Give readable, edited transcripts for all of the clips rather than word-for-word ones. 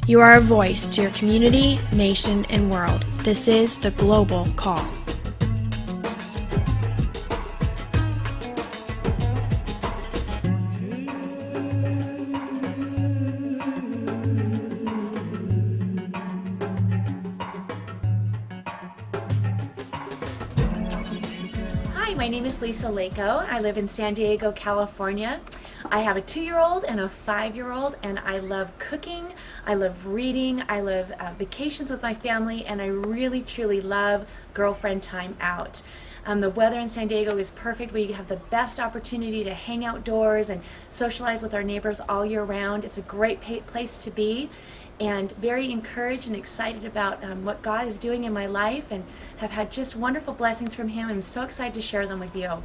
You are a voice to your community, nation, and world. This is the Global Call. Hi, my name is Lisa Lako. I live in San Diego, California. I have a 2-year-old and a 5-year-old, and I love cooking, I love reading, I love vacations with my family, and I really, truly love girlfriend time out. The weather in San Diego is perfect. We have the best opportunity to hang outdoors and socialize with our neighbors all year round. It's a great place to be, and very encouraged and excited about what God is doing in my life, and have had just wonderful blessings from Him. I'm so excited to share them with you.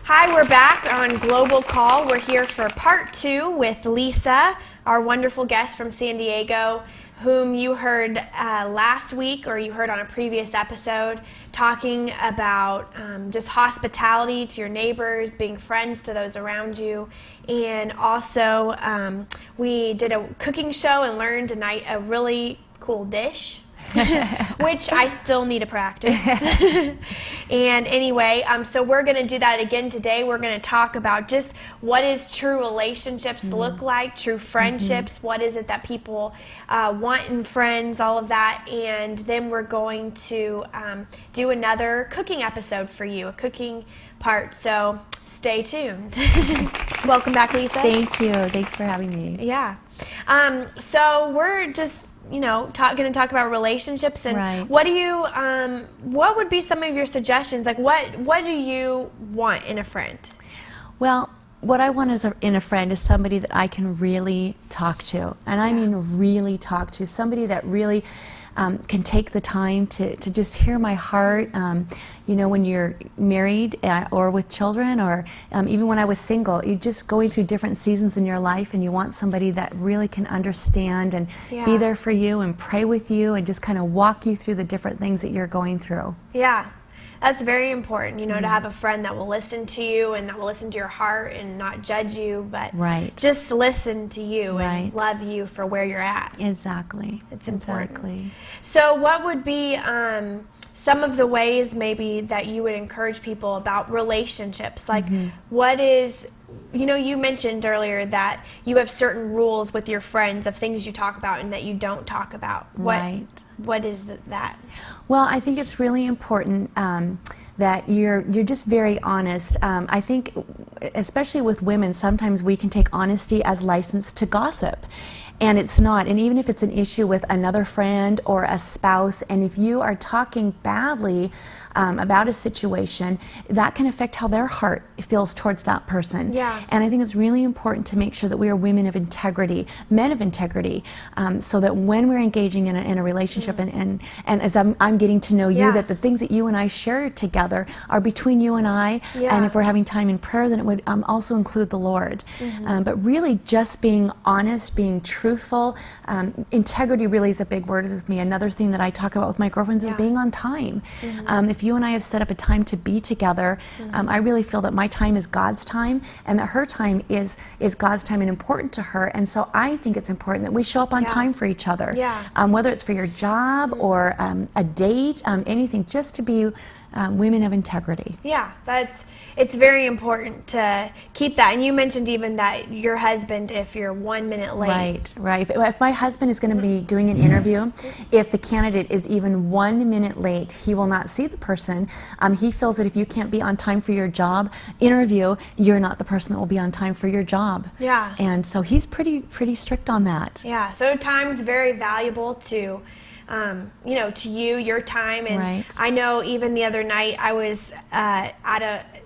Hi, we're back on Global Call. We're here for part 2 with Lisa, our wonderful guest from San Diego, whom you heard last week, or you heard on a previous episode, talking about just hospitality to your neighbors, being friends to those around you. And also, we did a cooking show and learned tonight a really cool dish. Which I still need to practice. And anyway, so we're going to do that again today. We're going to talk about just what is true relationships look like, true friendships, what is it that people want in friends, all of that. And then we're going to do another cooking episode for you, a cooking part. So stay tuned. Welcome back, Lisa. Thank you. Thanks for having me. Yeah. So we're just going to talk about relationships, and right. What would be some of your suggestions? Like, what do you want in a friend? Well, what I want in a friend is somebody that I can really talk to, and I mean really talk to, somebody that really can take the time to just hear my heart. When you're married or with children, or even when I was single, you're just going through different seasons in your life, and you want somebody that really can understand and be there for you and pray with you and just kind of walk you through the different things that you're going through. Yeah. That's very important, to have a friend that will listen to you and that will listen to your heart and not judge you, but just listen to you and love you for where you're at. Exactly. It's important. Exactly. So what would be some of the ways maybe that you would encourage people about relationships? Like, what is... you mentioned earlier that you have certain rules with your friends of things you talk about and that you don't talk about. What is that? Well, I think it's really important that you're just very honest. I think, especially with women, sometimes we can take honesty as license to gossip. And it's not. And even if it's an issue with another friend or a spouse, and if you are talking badly about a situation, that can affect how their heart feels towards that person. Yeah. And I think it's really important to make sure that we are women of integrity, men of integrity, so that when we're engaging in a relationship and as I'm getting to know you, that the things that you and I share together are between you and I, and if we're having time in prayer, then it would also include the Lord. But really just being honest, being truthful, integrity really is a big word with me. Another thing that I talk about with my girlfriends is being on time. If you and I have set up a time to be together, I really feel that my time is God's time, and that her time is God's time and important to her. And so I think it's important that we show up on time for each other, whether it's for your job or a date, anything, just to be women of integrity. Yeah, it's very important to keep that. And you mentioned even that your husband, if you're 1 minute late. Right. If my husband is going to be doing an interview, if the candidate is even 1 minute late, he will not see the person. He feels that if you can't be on time for your job interview, you're not the person that will be on time for your job. Yeah. And so he's pretty strict on that. Yeah. So time's very valuable to to you, your time. And I know even the other night I was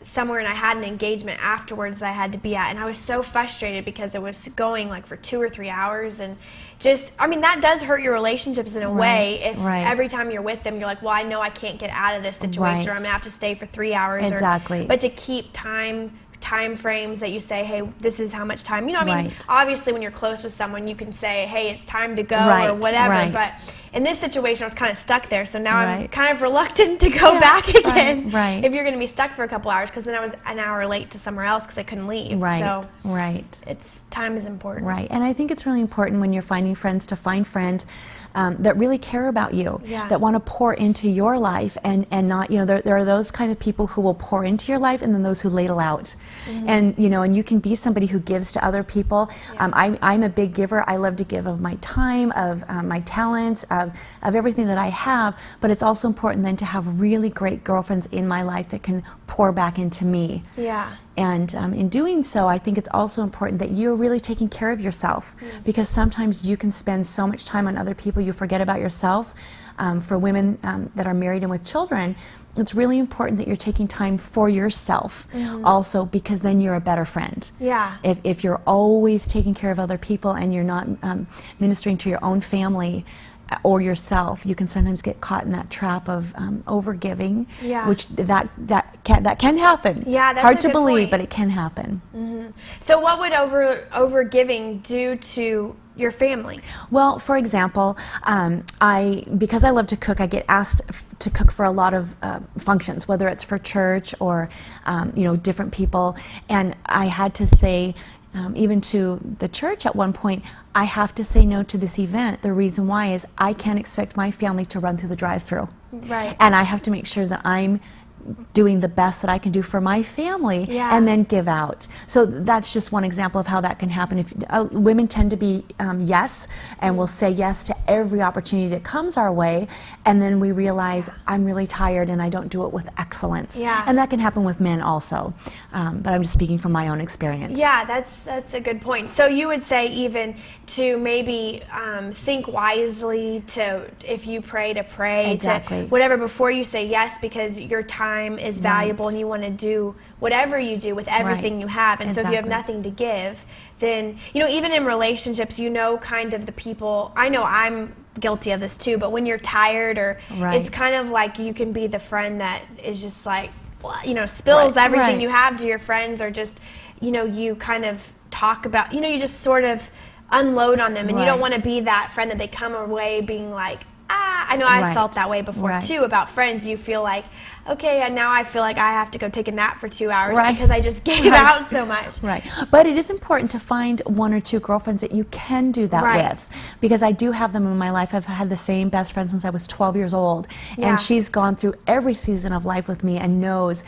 somewhere and I had an engagement afterwards that I had to be at, and I was so frustrated because it was going like for 2 or 3 hours, and that does hurt your relationships in a way if every time you're with them you're like, well, I know I can't get out of this situation or I'm going to have to stay for 3 hours. Exactly. But to keep time time frames that you say, hey, this is how much time, I mean, Right. obviously when you're close with someone, you can say, hey, it's time to go Right, or whatever, right. but in this situation, I was kind of stuck there, so now I'm Right. kind of reluctant to go back again. right. If you're going to be stuck for a couple hours, because then I was an hour late to somewhere else because I couldn't leave. Right, So right. time is important. Right, and I think it's really important when you're finding friends to find friends that really care about you, Yeah. that want to pour into your life, and not, there are those kind of people who will pour into your life, and then those who ladle out. And and you can be somebody who gives to other people. I'm a big giver. I love to give of my time, of my talents, of everything that I have, but it's also important then to have really great girlfriends in my life that can pour back into me. Yeah. And in doing so, I think it's also important that you're really taking care of yourself, because sometimes you can spend so much time on other people, you forget about yourself. For women that are married and with children, it's really important that you're taking time for yourself also, because then you're a better friend. Yeah. If you're always taking care of other people and you're not ministering to your own family or yourself, you can sometimes get caught in that trap of overgiving, Yeah. which that can happen. Yeah, that's hard a to good believe, point. but it can happen. So what would over giving do to your family? Well, for example, because I love to cook, I get asked to cook for a lot of functions, whether it's for church or different people, and I had to say, even to the church at one point, I have to say no to this event. The reason why is I can't expect my family to run through the drive-thru. Right. And I have to make sure that I'm doing the best that I can do for my family, Yeah. and then give out. So that's just one example of how that can happen. If women tend to be yes, and will say yes to every opportunity that comes our way, and then we realize I'm really tired and I don't do it with excellence. Yeah. And that can happen with men also. But I'm just speaking from my own experience. Yeah, that's a good point. So you would say even to maybe think wisely, to if you pray, to pray, Exactly. to whatever before you say yes, because your time is valuable and you want to do whatever you do with everything Right. you have. And so if you have Exactly. nothing to give, then even in relationships, kind of the people. I know I'm guilty of this too, but when you're tired, or Right. it's kind of like you can be the friend that is just like, spills Right. everything Right. you have to your friends, or just you kind of talk about, you just sort of unload on them, and you don't Right. want to be that friend that they come away being like, I know I've Right. felt that way before Right. too about friends. You feel like, okay, and now I feel like I have to go take a nap for 2 hours Right. because I just gave Right. out so much. Right. But it is important to find one or two girlfriends that you can do that Right. with, because I do have them in my life. I've had the same best friend since I was 12 years old, Yeah. and she's gone through every season of life with me and knows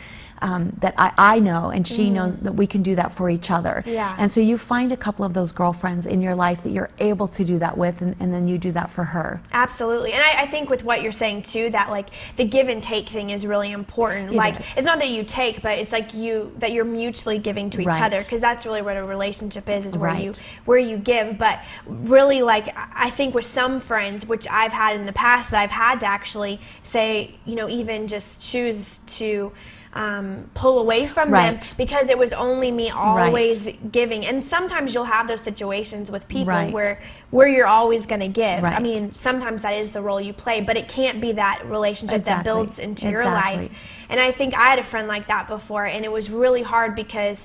that I know, and she knows that we can do that for each other. Yeah. And so you find a couple of those girlfriends in your life that you're able to do that with, and then you do that for her. Absolutely. And I think with what you're saying too, that like the give and take thing is really important. It Like is. it's not that you take, but it's like that you're mutually giving to each Right. other, because that's really what a relationship is Right. where you give. But really, like I think with some friends, which I've had in the past, that I've had to actually say, even just choose to pull away from them, Right. because it was only me always giving. And sometimes you'll have those situations with people Right. where you're always going to give. I Right. mean, sometimes that is the role you play, but it can't be that relationship that Exactly. builds into your Exactly. life. And I think I had a friend like that before, and it was really hard because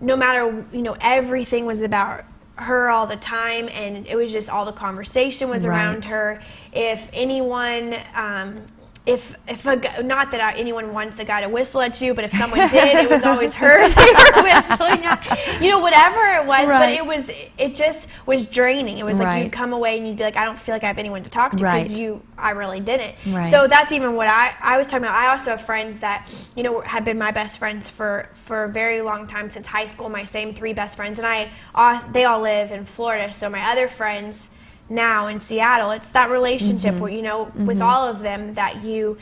no matter, everything was about her all the time, and it was just all the conversation was around Right. her. If anyone not that anyone wants a guy to whistle at you, but if someone did, it was always her they were whistling at. Whatever it was, Right. but it just was draining. It was like Right. you'd come away and you'd be like, I don't feel like I have anyone to talk to, Right. because I really didn't. Right. So that's even what I was talking about. I also have friends that, have been my best friends for a very long time, since high school, my same 3 best friends, and they all live in Florida. So my other friends now in Seattle, it's that relationship where with all of them, that you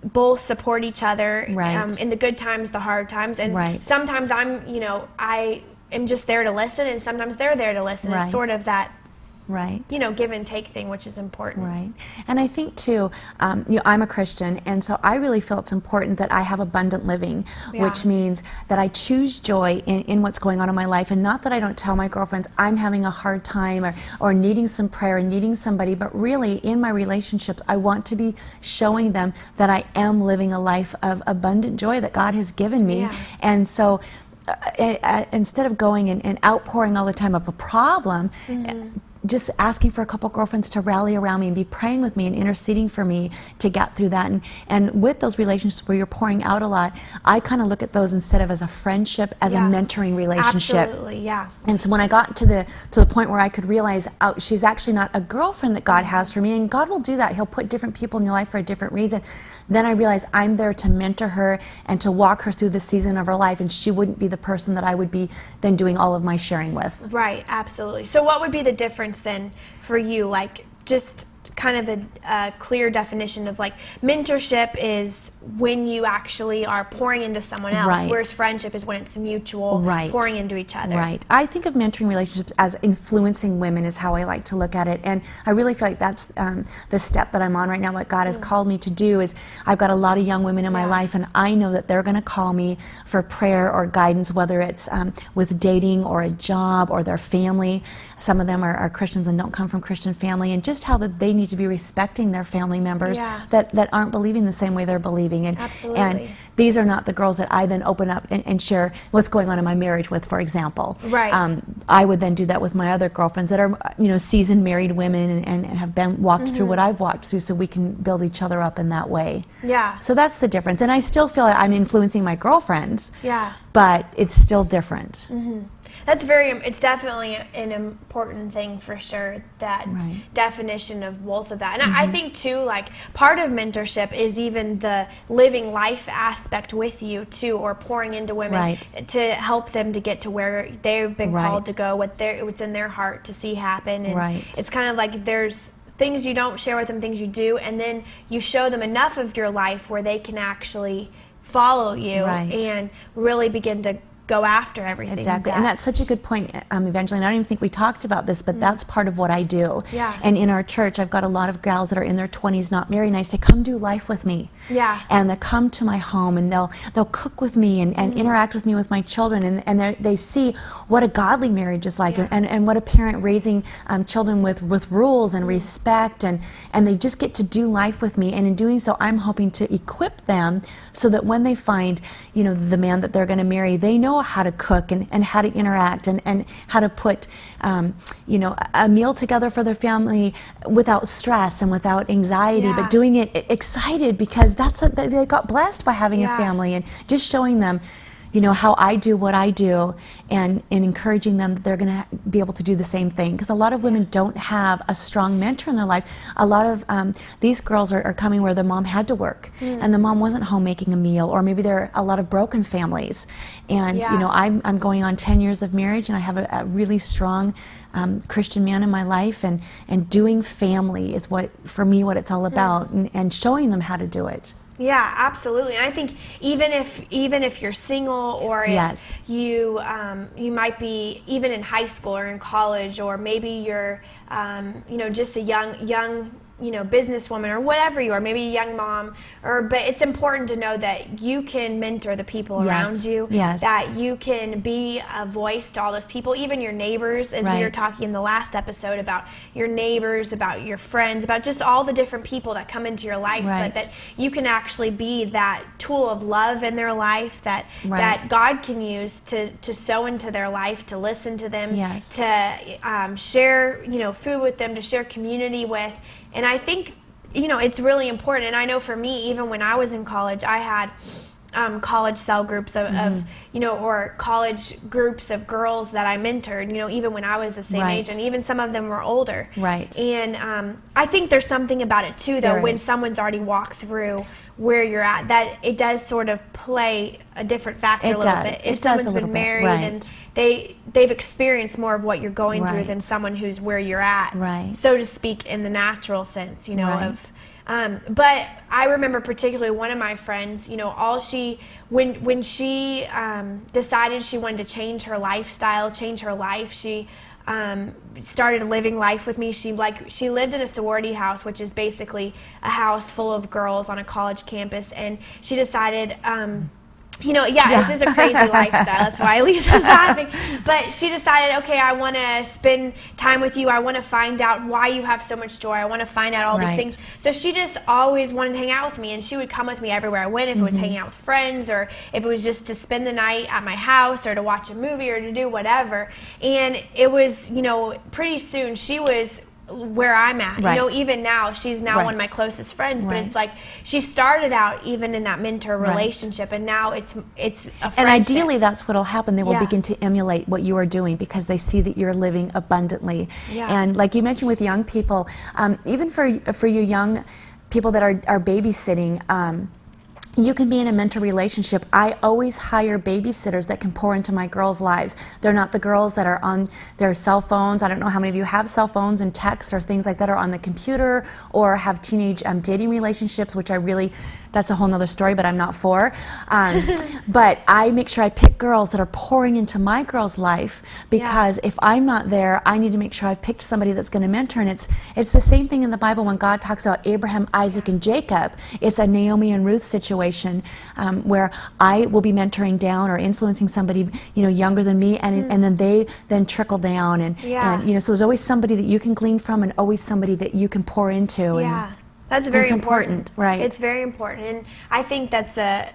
both support each other, Right. in the good times, the hard times, and Right. sometimes I am just there to listen, and sometimes they're there to listen. Right. It's sort of that Right. give and take thing, which is important. Right. And I think too, I'm a Christian, and so I really feel it's important that I have abundant living, Yeah. which means that I choose joy in what's going on in my life, and not that I don't tell my girlfriends I'm having a hard time or needing some prayer and needing somebody, but really in my relationships, I want to be showing them that I am living a life of abundant joy that God has given me. Yeah. And so instead of going and outpouring all the time of a problem, just asking for a couple girlfriends to rally around me and be praying with me and interceding for me to get through that. And with those relationships where you're pouring out a lot, I kind of look at those instead of as a friendship, as a mentoring relationship. Absolutely, yeah. And so when I got to the point where I could realize, oh, she's actually not a girlfriend that God has for me, and God will do that. He'll put different people in your life for a different reason. Then I realized I'm there to mentor her and to walk her through the season of her life, and she wouldn't be the person that I would be then doing all of my sharing with. Right, absolutely. So what would be the difference then for you? Like, just kind of a clear definition of, like, mentorship is when you actually are pouring into someone else, whereas friendship is when it's mutual, pouring into each other. Right. I think of mentoring relationships as influencing women is how I like to look at it, and I really feel like that's the step that I'm on right now. What God has called me to do is, I've got a lot of young women in my life, and I know that they're going to call me for prayer or guidance, whether it's with dating or a job or their family. Some of them are Christians and don't come from Christian family, and just how that they need to be respecting their family members that aren't believing the same way they're believing. And, absolutely. And these are not the girls that I then open up and share what's going on in my marriage with, for example. Right. I would then do that with my other girlfriends that are, seasoned married women and have been walked through what I've walked through, so we can build each other up in that way. Yeah. So that's the difference. And I still feel like I'm influencing my girlfriends. Yeah. But it's still different. That's it's definitely an important thing for sure, that definition of both of that. And I think too, like, part of mentorship is even the living life aspect with you too, or pouring into women to help them to get to where they've been called to go, what's in their heart to see happen. And it's kind of like there's things you don't share with them, things you do, and then you show them enough of your life where they can actually follow you and really begin to go after everything. Exactly. And that's such a good point, Evangeline. I don't even think we talked about this, but that's part of what I do. Yeah. And in our church, I've got a lot of gals that are in their 20s, not married, and I say, come do life with me. Yeah. And they come to my home, and they'll cook with me and interact with me with my children, and they see what a godly marriage is like, and what a parent raising children with rules and respect, and they just get to do life with me. And in doing so, I'm hoping to equip them so that when they find, the man that they're going to marry, they know how to cook and how to interact and how to put a meal together for their family without stress and without anxiety, but doing it excited because they got blessed by having a family, and just showing them how I do what I do, and encouraging them that they're going to be able to do the same thing. Because a lot of women don't have a strong mentor in their life. A lot of these girls are coming where their mom had to work, and the mom wasn't home making a meal, or maybe there are a lot of broken families. And I'm going on 10 years of marriage, and I have a really strong Christian man in my life, and doing family is what it's all about, and showing them how to do it. Yeah, absolutely. And I think even if you're single, or if you might be even in high school or in college, or maybe you're just a young businesswoman, or whatever you are, maybe a young mom, but it's important to know that you can mentor the people around you, that you can be a voice to all those people, even your neighbors, as we were talking in the last episode about your neighbors, about your friends, about just all the different people that come into your life, but that you can actually be that tool of love in their life that God can use to sow into their life, to listen to them, to share food with them, to share community with. And I think, it's really important. And I know for me, even when I was in college, I had college cell groups of or college groups of girls that I mentored, even when I was the same age, and even some of them were older. Right. And I think there's something about it too, though, when someone's already walked through where you're at, that it does sort of play a different factor a little bit. If someone's been married and they've experienced more of what you're going through than someone who's where you're at, so to speak, in the natural sense, but I remember particularly one of my friends, when she decided she wanted to change her lifestyle, change her life, she started living life with me. She lived in a sorority house, which is basically a house full of girls on a college campus, and she decided This is a crazy lifestyle. That's why Lisa's laughing. But she decided, okay, I want to spend time with you. I want to find out why you have so much joy. I want to find out all these things. So she just always wanted to hang out with me, and she would come with me everywhere I went, if it was hanging out with friends, or if it was just to spend the night at my house, or to watch a movie, or to do whatever. And it was, pretty soon she was where I'm at. Even now, she's now one of my closest friends, but it's like she started out even in that mentor relationship, and now it's a friendship. And ideally, that's what'll happen. They will begin to emulate what you are doing because they see that you're living abundantly. And like you mentioned with young people, even for you young people that are babysitting, you can be in a mentor relationship. I always hire babysitters that can pour into my girls' lives. They're not the girls that are on their cell phones. I don't know how many of you have cell phones and texts or things like that, or on the computer, or have teenage dating relationships, which that's a whole nother story, but I'm not for. But I make sure I pick girls that are pouring into my girl's life, because if I'm not there, I need to make sure I've picked somebody that's going to mentor. And it's the same thing in the Bible when God talks about Abraham, Isaac, and Jacob. It's a Naomi and Ruth situation, where I will be mentoring down or influencing somebody younger than me, and then they trickle down, and so there's always somebody that you can glean from, and always somebody that you can pour into. And that's very important, right? It's very important, and I think that's a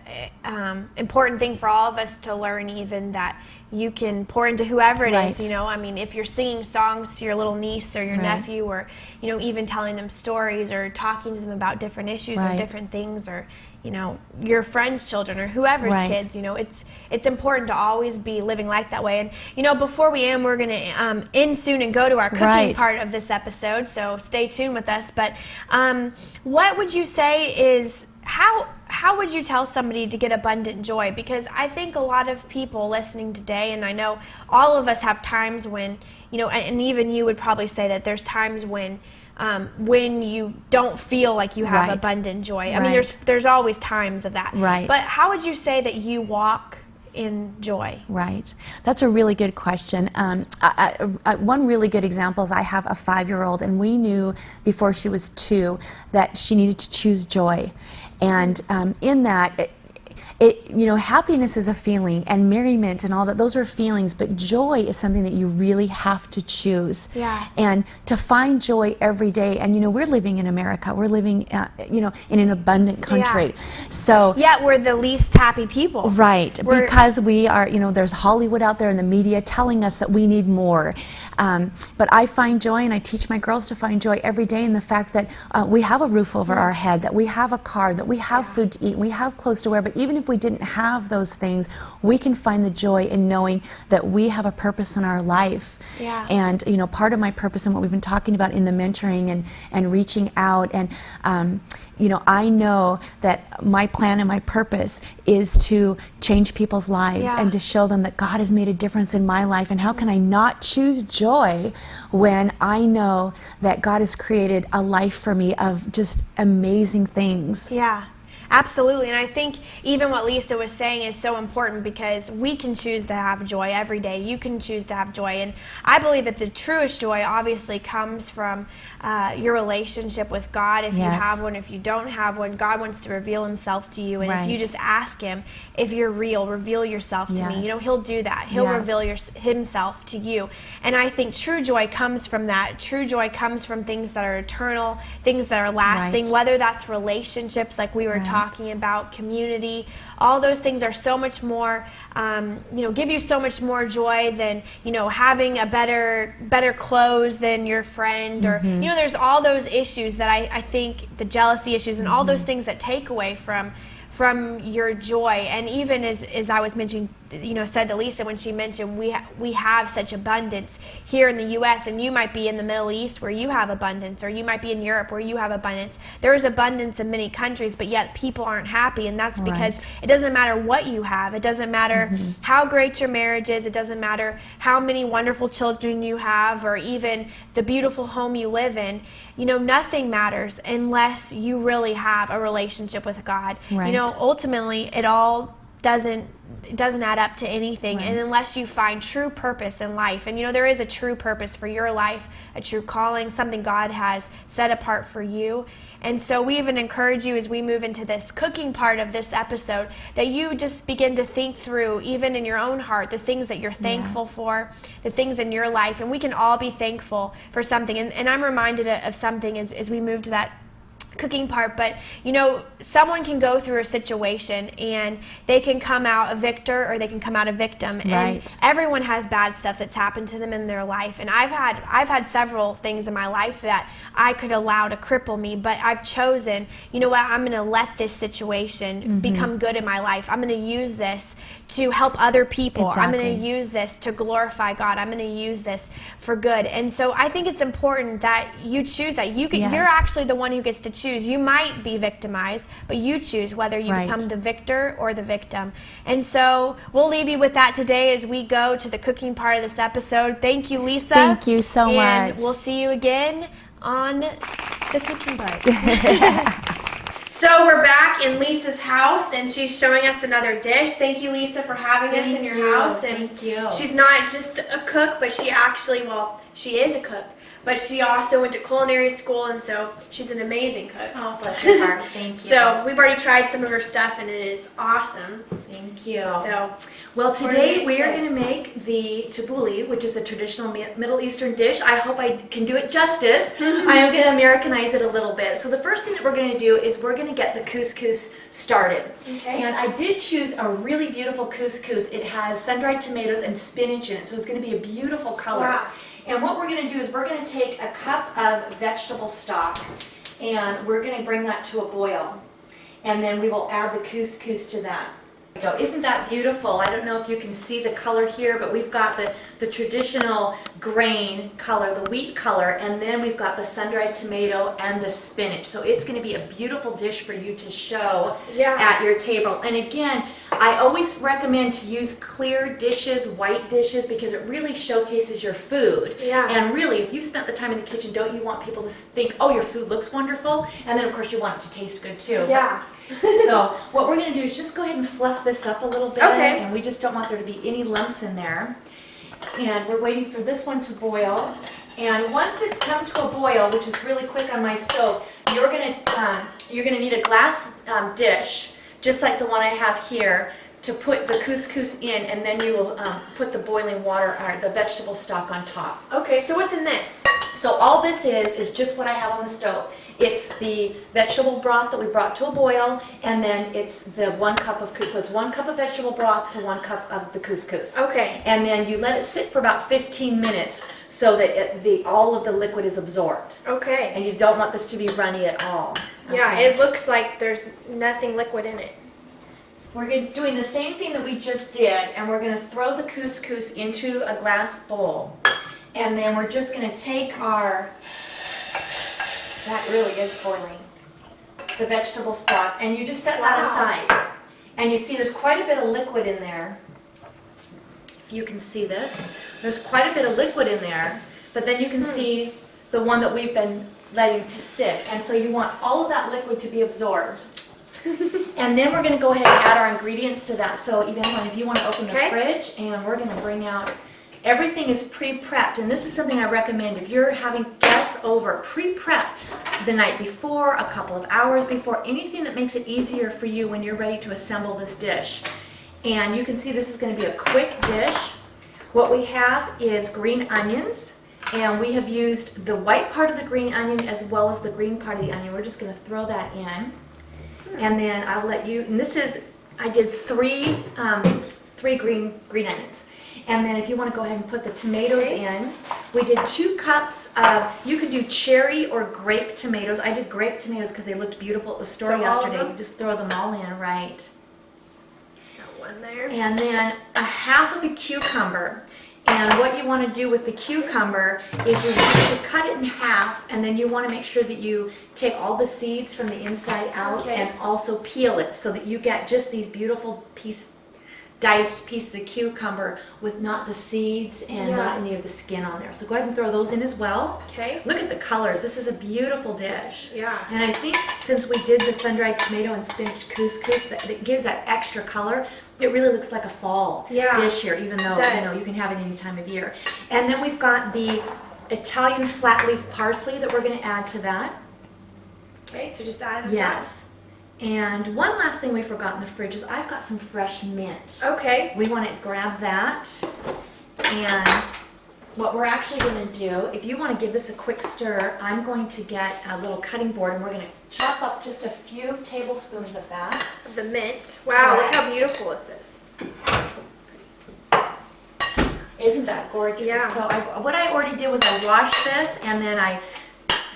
important thing for all of us to learn, even that you can pour into whoever it is. If you're singing songs to your little niece or your nephew, or even telling them stories, or talking to them about different issues or different things, or your friends' children, or whoever's kids, it's important to always be living life that way. And before we end, we're going to end soon and go to our cooking part of this episode, so stay tuned with us. But what would you say is, how would you tell somebody to get abundant joy? Because I think a lot of people listening today, and I know all of us have times when, and even you would probably say that there's times when you don't feel like you have abundant joy. I mean, there's always times of that. But how would you say that you walk in joy? Right. That's a really good question. One really good example is I have a 5-year-old, and we knew before she was 2 that she needed to choose joy. And in that, happiness is a feeling, and merriment and all that, those are feelings, but joy is something that you really have to choose. And to find joy every day, and we're living in America, we're living in an abundant country. So yet we're the least happy people. Because we are, there's Hollywood out there in the media telling us that we need more. But I find joy, and I teach my girls to find joy every day in the fact that we have a roof over our head, that we have a car, that we have food to eat, we have clothes to wear. But even if we didn't have those things, we can find the joy in knowing that we have a purpose in our life. And part of my purpose and what we've been talking about in the mentoring and reaching out, and I know that my plan and my purpose is to change people's lives and to show them that God has made a difference in my life. And how can I not choose joy when I know that God has created a life for me of just amazing things? Absolutely, and I think even what Lisa was saying is so important, because we can choose to have joy every day. You can choose to have joy, and I believe that the truest joy obviously comes from your relationship with God. If you have one, if you don't have one, God wants to reveal Himself to you, and if you just ask Him, if you're real, reveal yourself to me. He'll do that. He'll reveal Himself to you, and I think true joy comes from that. True joy comes from things that are eternal, things that are lasting, whether that's relationships like we were talking about, community. All those things are so much more, give you so much more joy than, having a better clothes than your friend, or, there's all those issues that I think, the jealousy issues and all those things that take away from your joy. And even as I was mentioning, said to Lisa when she mentioned we have such abundance here in the U.S., and you might be in the Middle East where you have abundance, or you might be in Europe where you have abundance. There is abundance in many countries, but yet people aren't happy, and that's because it doesn't matter what you have. It doesn't matter how great your marriage is. It doesn't matter how many wonderful children you have, or even the beautiful home you live in. Nothing matters unless you really have a relationship with God. Ultimately, it all doesn't add up to anything. Right. And unless you find true purpose in life, and there is a true purpose for your life, a true calling, something God has set apart for you. And so we even encourage you as we move into this cooking part of this episode that you just begin to think through, even in your own heart, the things that you're thankful for, the things in your life. And we can all be thankful for something. And I'm reminded of something as we move to that cooking part, but someone can go through a situation and they can come out a victor or they can come out a victim. Right. And everyone has bad stuff that's happened to them in their life. And I've had several things in my life that I could allow to cripple me, but I've chosen, I'm going to let this situation become good in my life. I'm going to use this to help other people. Exactly. I'm going to use this to glorify God. I'm going to use this for good. And so I think it's important that you choose that. You're actually the one who gets to choose. You might be victimized, but you choose whether you become the victor or the victim. And so we'll leave you with that today as we go to the cooking part of this episode. Thank you, Lisa. Thank you so much. And we'll see you again on the cooking part. So we're back in Lisa's house, and she's showing us another dish. Thank you, Lisa, for having us in your house. And Thank you. She's not just a cook, but she is a cook. But she also went to culinary school, and so she's an amazing cook. Oh, bless your heart. Thank you. So we've already tried some of her stuff, and it is awesome. Thank you. So, well, today we are today? going to make the tabbouleh, which is a traditional Middle Eastern dish. I hope I can do it justice. I am going to Americanize it a little bit. So the first thing that we're going to do is we're going to get the couscous started. Okay. And I did choose a really beautiful couscous. It has sun-dried tomatoes and spinach in it, so it's going to be a beautiful color. Wow. And what we're going to do is we're going to take a cup of vegetable stock and we're going to bring that to a boil. And then we will add the couscous to that. Isn't that beautiful? I don't know if you can see the color here, but we've got the traditional grain color, the wheat color, and then we've got the sun-dried tomato and the spinach. So it's going to be a beautiful dish for you to show at your table. And again, I always recommend to use clear dishes, white dishes, because it really showcases your food. Yeah. And really, if you've spent the time in the kitchen, don't you want people to think, oh, your food looks wonderful? And then, of course, you want it to taste good, too. Yeah. So what we're going to do is just go ahead and fluff this up a little bit. Okay. And we just don't want there to be any lumps in there. And we're waiting for this one to boil. And once it's come to a boil, which is really quick on my stove, you're going to need a glass dish, just like the one I have here, to put the couscous in, and then you will put the boiling water or the vegetable stock on top. Okay, so what's in this? So all this is just what I have on the stove. It's the vegetable broth that we brought to a boil, and then it's the 1 cup of couscous. So it's 1 cup of vegetable broth to 1 cup of the couscous. Okay. And then you let it sit for about 15 minutes so that all of the liquid is absorbed. Okay. And you don't want this to be runny at all. Yeah, Okay? it looks like there's nothing liquid in it. We're doing the same thing that we just did, and we're going to throw the couscous into a glass bowl. And then we're just going to take that really is boiling, the vegetable stock, and you just set that aside. And you see there's quite a bit of liquid in there. If you can see this, there's quite a bit of liquid in there, but then you can see the one that we've been letting to sit. And so you want all of that liquid to be absorbed. And then we're going to go ahead and add our ingredients to that. So Evangeline, if you want to open the fridge, and we're going to bring out, everything is pre-prepped, and this is something I recommend. If you're having guests over, pre-prep the night before, a couple of hours before, anything that makes it easier for you when you're ready to assemble this dish. And you can see this is going to be a quick dish. What we have is green onions, and we have used the white part of the green onion as well as the green part of the onion. We're just going to throw that in. And then I'll let you, and this is, I did three green onions. And then if you want to go ahead and put the tomatoes in, we did 2 cups of, you could do cherry or grape tomatoes. I did grape tomatoes because they looked beautiful at the store yesterday. You just throw them all in, right? Got one there. And then a half of a cucumber. And what you want to do with the cucumber is you want to cut it in half, and then you want to make sure that you take all the seeds from the inside out and also peel it so that you get just these beautiful diced pieces of cucumber with not the seeds and not any of the skin on there. So go ahead and throw those in as well. Okay. Look at the colors. This is a beautiful dish. Yeah. And I think since we did the sun-dried tomato and spinach couscous, that gives that extra color. It really looks like a fall dish here, even though you can have it any time of year. And then we've got the Italian flat leaf parsley that we're going to add to that. Okay, so just add it. Yes. And one last thing we forgot in the fridge is I've got some fresh mint. Okay. We want to grab that. And what we're actually going to do, if you want to give this a quick stir, I'm going to get a little cutting board and we're going to chop up just a few tablespoons of that. Of the mint. Wow, look how beautiful this is. Isn't that gorgeous? Yeah. So what I already did was I washed this and then I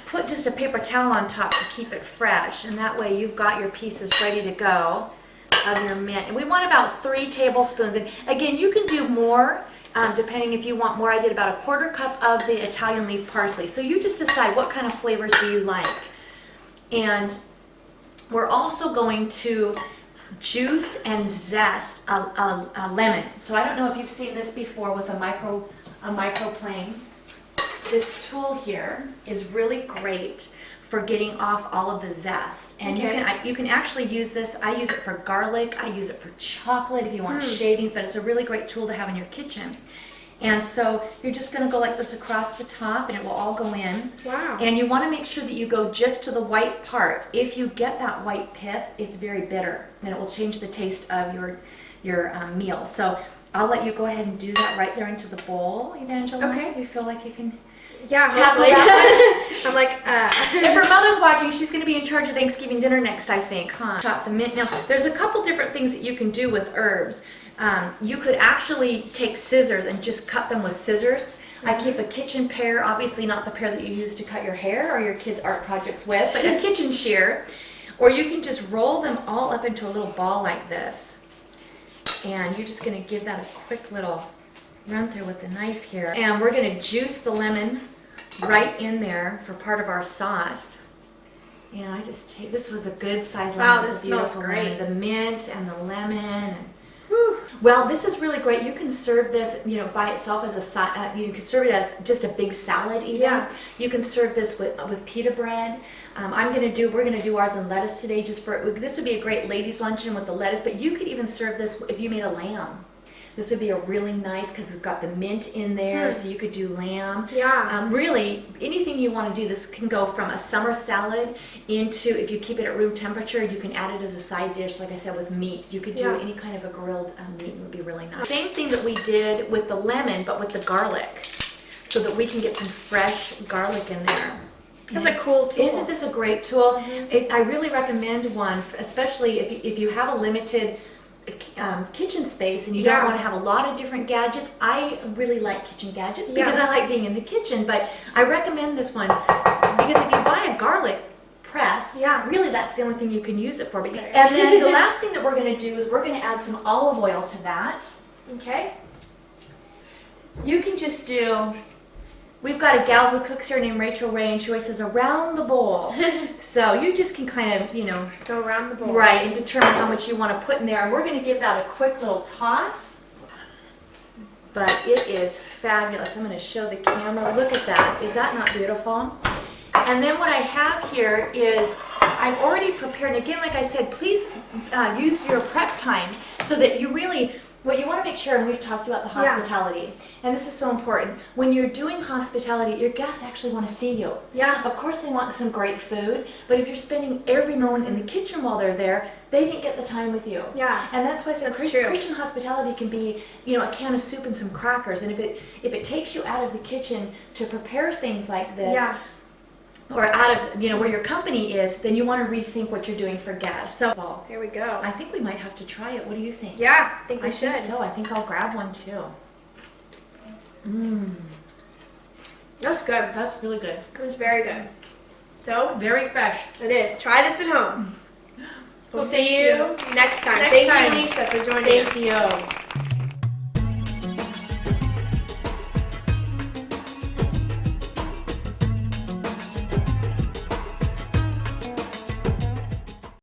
put just a paper towel on top to keep it fresh, and that way you've got your pieces ready to go of your mint. And we want about 3 tablespoons. And again, you can do more depending if you want more. I did about a 1/4 cup of the Italian leaf parsley. So you just decide what kind of flavors do you like. And we're also going to juice and zest a lemon. So I don't know if you've seen this before with a microplane. This tool here is really great for getting off all of the zest. And you can actually use this. I use it for garlic. I use it for chocolate if you want shavings, but it's a really great tool to have in your kitchen. And so you're just going to go like this across the top and it will all go in. Wow. And you want to make sure that you go just to the white part. If you get that white pith, it's very bitter and it will change the taste of your meal. So I'll let you go ahead and do that right there into the bowl, Evangeline. Okay. You feel like you can tackle hopefully. that one? I'm like, If her mother's watching, she's going to be in charge of Thanksgiving dinner next, I think, huh? Chop the mint. Now, there's a couple different things that you can do with herbs. You could actually take scissors and just cut them with scissors. I keep a kitchen pear, obviously not the pear that you use to cut your hair or your kids' art projects with, but a kitchen shear. Or you can just roll them all up into a little ball like this. And you're just going to give that a quick little run through with the knife here. And we're going to juice the lemon right in there for part of our sauce. And I just take, this was a good size lemon. Wow, This this is a beautiful smells great. lemon. The mint and the lemon. And, well, this is really great. You can serve this, by itself as a side. You can serve it as just a big salad even. Yeah. You can serve this with pita bread. We're gonna do ours in lettuce today. This would be a great ladies' luncheon with the lettuce. But you could even serve this if you made a lamb. This would be a really nice, because we've got the mint in there, so you could do lamb. Yeah. Really, anything you want to do. This can go from a summer salad into, if you keep it at room temperature, you can add it as a side dish, like I said, with meat. You could do any kind of a grilled meat. It would be really nice. Same thing that we did with the lemon, but with the garlic, so that we can get some fresh garlic in there. That's a cool tool. Isn't this a great tool? I really recommend one, especially if you have a limited kitchen space and you don't want to have a lot of different gadgets. I really like kitchen gadgets because I like being in the kitchen, but I recommend this one because if you buy a garlic press, really that's the only thing you can use it for. And then the last thing that we're going to do is we're going to add some olive oil to that. Okay? You can just do, we've got a gal who cooks here named Rachel Ray, and she always says around the bowl. So you just can kind of, go around the bowl. Right, and determine how much you want to put in there. And we're going to give that a quick little toss. But it is fabulous. I'm going to show the camera. Look at that. Is that not beautiful? And then what I have here is I've already prepared. And again, like I said, please use your prep time so that you really, what you want to make sure, and we've talked about the hospitality, and this is so important, when you're doing hospitality, your guests actually want to see you. Yeah. Of course they want some great food, but if you're spending every moment in the kitchen while they're there, they didn't get the time with you. Yeah. And that's why I said That's true. Christian hospitality can be, a can of soup and some crackers, and if it takes you out of the kitchen to prepare things like this, or out of, where your company is, then you want to rethink what you're doing for guests. So There we go. I think we might have to try it. What do you think? Yeah, I think we should. I think so. I think I'll grab one too. That's good. That's really good. It was very good. So, Very fresh. it is. Try this at home. We'll Well, see thank you next time. Next Thank time. you, Lisa, for joining us. Thank you.